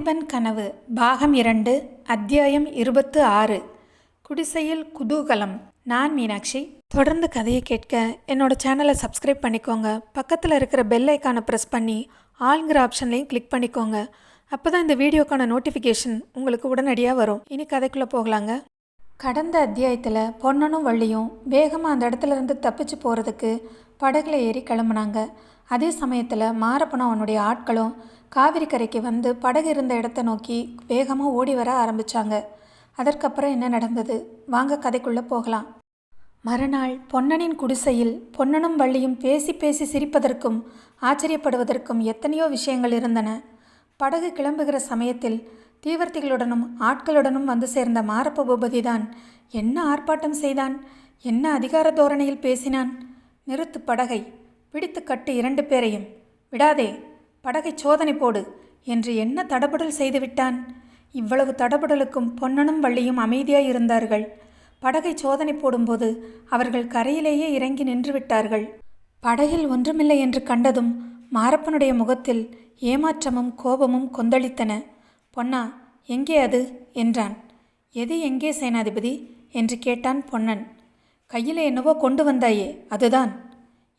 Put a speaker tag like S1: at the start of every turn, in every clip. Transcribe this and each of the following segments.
S1: வாலிபன் கனவு பாகம் 2 அத்தியாயம் 26 குடிசையில் குதூகலம். நான் மீனாட்சி. தொடர்ந்து கதையை கேட்க என்னோட சேனலை சப்ஸ்கிரைப் பண்ணிக்கோங்க. பக்கத்தில் இருக்கிற பெல் ஐக்கானை ப்ரெஸ் பண்ணி ஆல்ங்கிற ஆப்ஷன்லையும் கிளிக் பண்ணிக்கோங்க. அப்போ தான் இந்த வீடியோக்கான நோட்டிஃபிகேஷன் உங்களுக்கு உடனடியாக வரும். இனி கதைக்குள்ளே போகலாங்க. கடந்த அத்தியாயத்தில் பொன்னனும் வள்ளியும் வேகமாக அந்த இடத்துல இருந்து தப்பிச்சு போகிறதுக்கு படகுல ஏறி கிளம்புனாங்க. அதே சமயத்தில் மாரப்பனும் அவனுடைய ஆட்களும் காவிரி கரைக்கு வந்து படகு இருந்த இடத்த நோக்கி வேகமாக ஓடி வர ஆரம்பித்தாங்க. அதற்கப்புறம் என்ன நடந்தது வாங்க கதைக்குள்ளே போகலாம். மறுநாள் பொன்னனின் குடிசையில் பொன்னனும் வள்ளியும் பேசி பேசி சிரிப்பதற்கும் ஆச்சரியப்படுவதற்கும் எத்தனையோ விஷயங்கள் இருந்தன. படகு கிளம்புகிற சமயத்தில் தீவர்த்திகளுடனும் ஆட்களுடனும் வந்து சேர்ந்த மாரப்ப பூபதிதான் என்ன ஆர்ப்பாட்டம் செய்தான், என்ன அதிகார தோரணையில் பேசினான். நிறுத்து படகை, பிடித்து கட்டு 2 பேரையும், விடாதே, படகை சோதனை போடு என்று என்ன தடபுடல் செய்துவிட்டான். இவ்வளவு தடபுடலுக்கும் பொன்னனும் வள்ளியும் அமைதியாய் இருந்தார்கள். படகை சோதனை போடும்போது அவர்கள் கரையிலேயே இறங்கி நின்று விட்டார்கள். படகில் ஒன்றுமில்லை என்று கண்டதும் மாரப்பனுடைய முகத்தில் ஏமாற்றமும் கோபமும் கொந்தளித்தன. பொன்னா, எங்கே அது என்றான். எது எங்கே சேனாதிபதி என்று கேட்டான் பொன்னன். கையில் என்னவோ கொண்டு வந்தாயே, அதுதான்.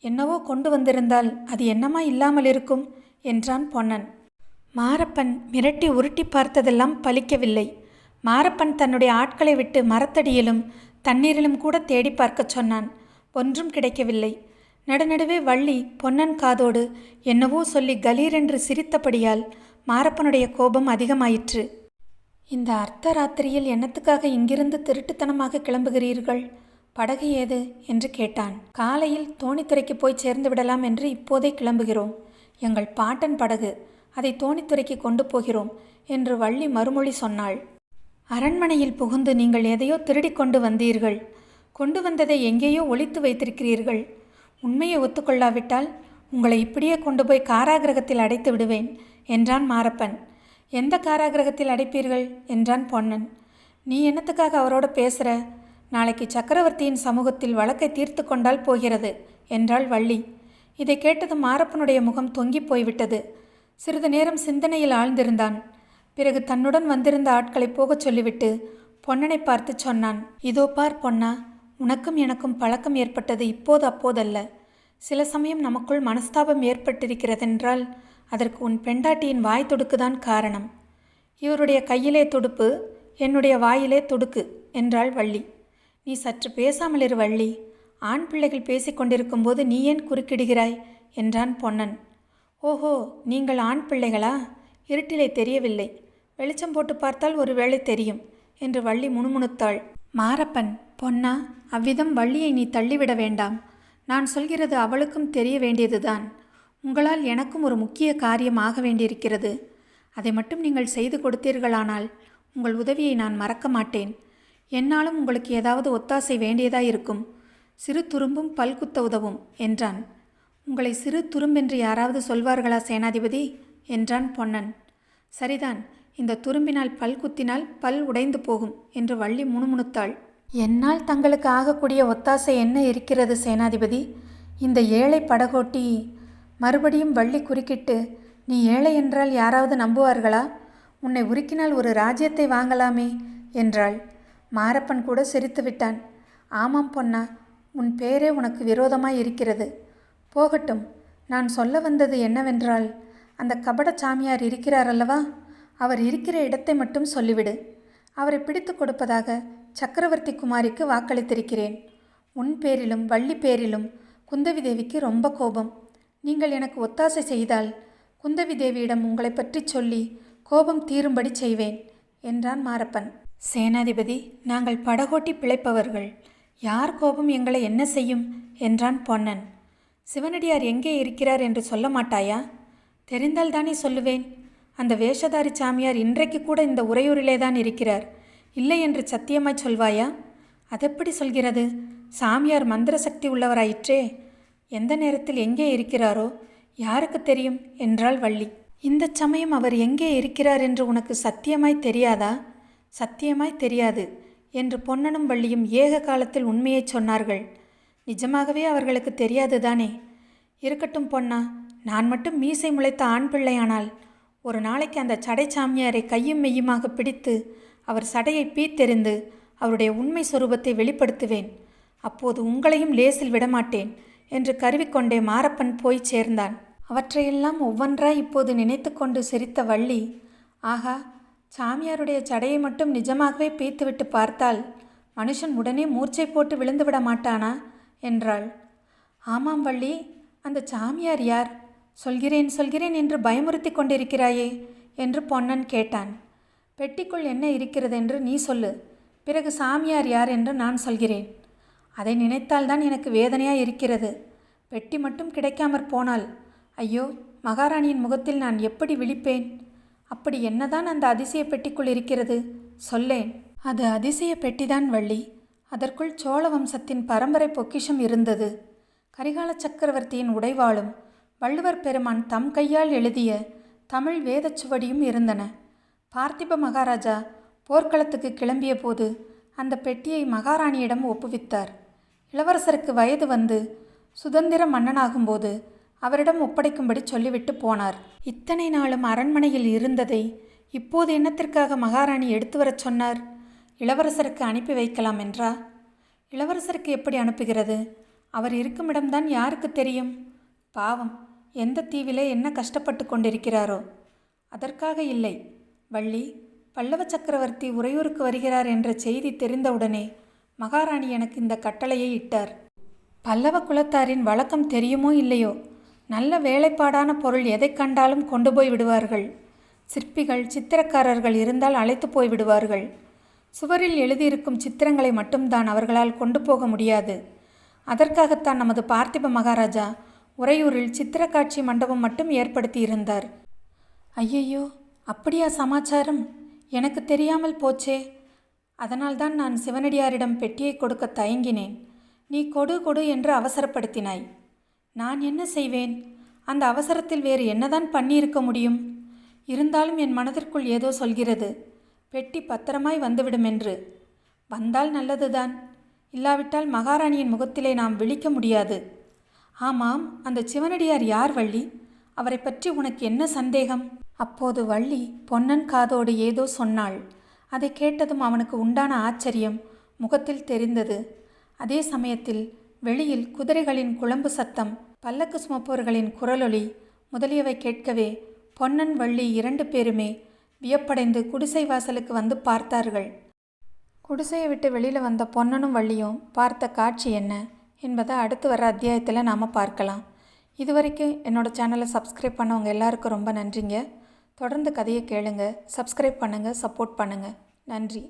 S1: என்னவோ கொண்டு வந்திருந்தால் அது என்னமா இல்லாமல் இருக்கும் என்றான் பொன்னன். மாரப்பன் மிரட்டி உருட்டி பார்த்ததெல்லாம் பலிக்கவில்லை. மாரப்பன் தன்னுடைய ஆட்களை விட்டு மரத்தடியிலும் தண்ணீரிலும் கூட தேடி பார்க்க சொன்னான். ஒன்றும் கிடைக்கவில்லை. நடுநடுவே வள்ளி பொன்னன் காதோடு என்னவோ சொல்லி கலீரென்று சிரித்தபடியால் மாரப்பனுடைய கோபம் அதிகமாயிற்று. இந்த அர்த்தராத்திரியில் என்னத்துக்காக இங்கிருந்து திருட்டுத்தனமாக கிளம்புகிறீர்கள்? படகு ஏது என்று கேட்டான். காலையில் தோணித்துறைக்கு போய் சேர்ந்து விடலாம் என்று இப்போதே கிளம்புகிறோம். எங்கள் பாட்டன் படகு, அதை தோணித்துறைக்கு கொண்டு போகிறோம் என்று வள்ளி மறுமொழி சொன்னாள். அரண்மனையில் புகுந்து நீங்கள் எதையோ திருடி கொண்டு வந்தீர்கள். கொண்டு வந்ததை எங்கேயோ ஒளித்து வைத்திருக்கிறீர்கள். உண்மையை ஒத்துக்கொள்ளாவிட்டால் உங்களை இப்படியே கொண்டு போய் காராகிரகத்தில் அடைத்து விடுவேன் என்றான் மாரப்பன். எந்த காராகிரகத்தில் அடைப்பீர்கள் என்றான் பொன்னன். நீ என்னத்துக்காக அவரோட பேசுகிற? நாளைக்கு சக்கரவர்த்தியின் சமூகத்தில் வழக்கை தீர்த்து கொண்டால் போகிறது என்றாள் வள்ளி. இதை கேட்டதும் மாரப்பனுடைய முகம் தொங்கி போய்விட்டது. சிறிது நேரம் சிந்தனையில் ஆழ்ந்திருந்தான். பிறகு தன்னுடன் வந்திருந்த ஆட்களை போகச் சொல்லிவிட்டு பொன்னனை பார்த்து சொன்னான். இதோ பார் பொன்னா, உனக்கும் எனக்கும் பழக்கம் ஏற்பட்டது இப்போது அப்போதல்ல. சில சமயம் நமக்குள் மனஸ்தாபம் ஏற்பட்டிருக்கிறதென்றால் அதற்கு உன் பெண்டாட்டியின் வாய் துடுக்குதான் காரணம். இவருடைய கையிலே துடுப்பு, என்னுடைய வாயிலே துடுக்கு என்றாள் வள்ளி. நீ சற்று பேசாமல் இரு வள்ளி. ஆண் பிள்ளைகள் பேசிக்கொண்டிருக்கும் போது நீ ஏன் குறுக்கிடுகிறாய் என்றான் பொன்னன். ஓஹோ, நீங்கள் ஆண் பிள்ளைகளா? இருட்டிலே தெரியவில்லை. வெளிச்சம் போட்டு பார்த்தால் ஒரு வேளை தெரியும் என்று வள்ளி முணுமுணுத்தாள். மாரப்பன், பொன்னா, அவ்விதம் வள்ளியை நீ தள்ளிவிட வேண்டாம். நான் சொல்கிறது அவளுக்கும் தெரிய வேண்டியதுதான். உங்களால் எனக்கும் ஒரு முக்கிய காரியம் ஆக வேண்டியிருக்கிறது. அதை மட்டும் நீங்கள் செய்து கொடுத்தீர்களானால் உங்கள் உதவியை நான் மறக்க மாட்டேன். என்னாலும் உங்களுக்கு ஏதாவது ஒத்தாசை வேண்டியதாயிருக்கும். சிறு துரும்பும் பல்குத்த உதவும் என்றான். உங்களை சிறு துரும்பென்று யாராவது சொல்வார்களா சேனாதிபதி என்றான் பொன்னன். சரிதான், இந்த துரும்பினால் பல் குத்தினால் பல் உடைந்து போகும் என்று வள்ளி முணுமுணுத்தாள். என்னால் தங்களுக்கு ஆகக்கூடிய ஒத்தாசை என்ன இருக்கிறது சேனாதிபதி? இந்த ஏழை படகோட்டி. மறுபடியும் வள்ளி குறுக்கிட்டு, நீ ஏழை என்றால் யாராவது நம்புவார்களா? உன்னை உருக்கினால் ஒரு ராஜ்யத்தை வாங்கலாமே என்றாள். மாரப்பன் கூட சிரித்து விட்டான். ஆமாம் பொன்னா, உன் பேரே உனக்கு விரோதமாய் இருக்கிறது. போகட்டும், நான் சொல்ல வந்தது என்னவென்றால், அந்த கபட சாமியார் இருக்கிறார் அல்லவா, அவர் இருக்கிற இடத்தை மட்டும் சொல்லிவிடு. அவரை பிடித்து கொடுப்பதாக சக்கரவர்த்தி குமாரிக்கு வாக்களித்திருக்கிறேன். உன் பேரிலும் வள்ளி பேரிலும் குந்தவி தேவிக்கு ரொம்ப கோபம். நீங்கள் எனக்கு ஒத்தாசை செய்தால் குந்தவி தேவியிடம் உங்களை பற்றி சொல்லி கோபம் தீரும்படி செய்வேன் என்றான் மாரப்பன். சேனாதிபதி, நாங்கள் படகோட்டி பிழைப்பவர்கள். யார் கோபம் எங்களை என்ன செய்யும் என்றான் பொன்னன். சிவனடியார் எங்கே இருக்கிறார் என்று சொல்ல மாட்டாயா? தெரிந்தால் தானே சொல்லுவேன். அந்த வேஷதாரி சாமியார் இன்றைக்கு கூட இந்த உறையூரிலே தான் இருக்கிறார். இல்லை என்று சத்தியமாய் சொல்வாயா? அதெப்படி சொல்கிறது? சாமியார் மந்திர சக்தி உள்ளவராயிற்றே. எந்த நேரத்தில் எங்கே இருக்கிறாரோ யாருக்கு தெரியும் என்றாள் வள்ளி. இந்த சமயம் அவர் எங்கே இருக்கிறார் என்று உனக்கு சத்தியமாய் தெரியாதா? சத்தியமாய் தெரியாது என்று பொன்னனும் வள்ளியும் ஏக காலத்தில் உண்மையை சொன்னார்கள். நிஜமாகவே அவர்களுக்கு தெரியாது தானே? இருக்கட்டும் பொன்னா, நான் மட்டும் மீசை முளைத்த ஆண் பிள்ளையானால் ஒரு நாளைக்கு அந்த சடை சாமியாரை கையும் மெய்யுமாக பிடித்து அவர் சடையை பீத்தெறிந்து அவருடைய உண்மை சொரூபத்தை வெளிப்படுத்துவேன். அப்போது உங்களையும் லேசில் விடமாட்டேன் என்று கருவிக்கொண்டே மாரப்பன் போய் சேர்ந்தான். அவற்றையெல்லாம் ஒவ்வொன்றாய் இப்போது நினைத்து கொண்டு சிரித்த வள்ளி, ஆகா, சாமியாருடைய சடையை மட்டும் நிஜமாகவே பீத்துவிட்டு பார்த்தால் மனுஷன் உடனே மூர்ச்சை போட்டு விழுந்து விட மாட்டானா என்றாள். ஆமாம் வள்ளி, அந்த சாமியார் யார்? சொல்கிறேன் சொல்கிறேன் என்று பயமுறுத்தி கொண்டிருக்கிறாயே என்று பொன்னன் கேட்டான். பெட்டிக்குள் என்ன இருக்கிறது என்று நீ சொல்லு, பிறகு சாமியார் யார் என்று நான் சொல்கிறேன். அதை நினைத்தால்தான் எனக்கு வேதனையாக இருக்கிறது. பெட்டி மட்டும் கிடைக்காமற் போனால் ஐயோ, மகாராணியின் முகத்தில் நான் எப்படி விழிப்பேன்? அப்படி என்னதான் அந்த அதிசய பெட்டிக்குள் இருக்கிறது சொல்லேன். அது அதிசய பெட்டிதான் வள்ளி. அதற்குள் சோழ வம்சத்தின் பரம்பரை பொக்கிஷம் இருந்தது. கரிகால சக்கரவர்த்தியின் உடைவாளும் வள்ளுவர் பெருமான் தம் கையால் எழுதிய தமிழ் வேதச்சுவடியும் இருந்தன. பார்த்திப மகாராஜா போர்க்களத்துக்கு கிளம்பிய போது அந்த பெட்டியை மகாராணியிடம் ஒப்புவித்தார். இளவரசருக்கு வயது வந்து சுதந்திர மன்னனாகும்போது அவரிடம் ஒப்படைக்கும்படி சொல்லிவிட்டு போனார். இத்தனை நாளும் அரண்மனையில் இருந்ததை இப்போது என்னத்திற்காக மகாராணி எடுத்து வரச் சொன்னார்? இளவரசருக்கு அனுப்பி வைக்கலாம் என்றா? இளவரசருக்கு எப்படி அனுப்புகிறது? அவர் இருக்குமிடம்தான் யாருக்கு தெரியும்? பாவம், எந்த தீவிலே என்ன கஷ்டப்பட்டு கொண்டிருக்கிறாரோ. அதற்காக இல்லை வள்ளி, பல்லவ சக்கரவர்த்தி உறையூருக்கு வருகிறார் என்ற செய்தி தெரிந்தவுடனே மகாராணி எனக்கு இந்த கட்டளையை இட்டார். பல்லவ குலத்தாரின் வழக்கம் தெரியுமோ இல்லையோ, நல்ல வேலைப்பாடான பொருள் எதை கண்டாலும் கொண்டு போய் விடுவார்கள். சிற்பிகள் சித்திரக்காரர்கள் இருந்தால் அழைத்து போய் விடுவார்கள். சுவரில் எழுதியிருக்கும் சித்திரங்களை மட்டும்தான் அவர்களால் கொண்டு போக முடியாது. அதற்காகத்தான் நமது பார்த்திப மகாராஜா உறையூரில் சித்திரக்காட்சி மண்டபம் மட்டும் ஏற்படுத்தி இருந்தார். ஐயையோ, அப்படியா சமாச்சாரம்? எனக்கு தெரியாமல் போச்சே. அதனால்தான் நான் சிவனடியாரிடம் பெட்டியை கொடுக்க தயங்கினேன். நீ கொடு கொடு என்று அவசரப்படுத்தினாய். நான் என்ன செய்வேன்? அந்த அவசரத்தில் வேறு என்னதான் பண்ணியிருக்க முடியும்? இருந்தாலும் என் மனதிற்குள் ஏதோ சொல்கிறது, பெட்டி பத்திரமாய் வந்துவிடும் என்று. வந்தால் நல்லதுதான். இல்லாவிட்டால் மகாராணியின் முகத்திலே நாம் விழிக்க முடியாது. ஆமாம், அந்த சிவனடியார் யார் வள்ளி? அவரை பற்றி உனக்கு என்ன சந்தேகம்? அப்போது வள்ளி பொன்னன் காதோடு ஏதோ சொன்னாள். அதை கேட்டதும் அவனுக்கு உண்டான ஆச்சரியம் முகத்தில் தெரிந்தது. அதே சமயத்தில் வெளியில் குதிரைகளின் குளம்பு சத்தம், பல்லக்கு சுமப்பவர்களின் குரலொலி முதலியவை கேட்கவே பொன்னன் வள்ளி 2 பேருமே வியப்படைந்து குடிசை வாசலுக்கு வந்து பார்த்தார்கள். குடிசையை விட்டு வெளியில் வந்த பொன்னனும் வள்ளியும் பார்த்த காட்சி என்ன என்பதை அடுத்து வர அத்தியாயத்தில் நாம் பார்க்கலாம். இதுவரைக்கும் என்னோடய சேனலை சப்ஸ்கிரைப் பண்ணவங்க எல்லாருக்கும் ரொம்ப நன்றிங்க. தொடர்ந்து கதையை கேளுங்க, சப்ஸ்கிரைப் பண்ணுங்கள், சப்போர்ட் பண்ணுங்கள். நன்றி.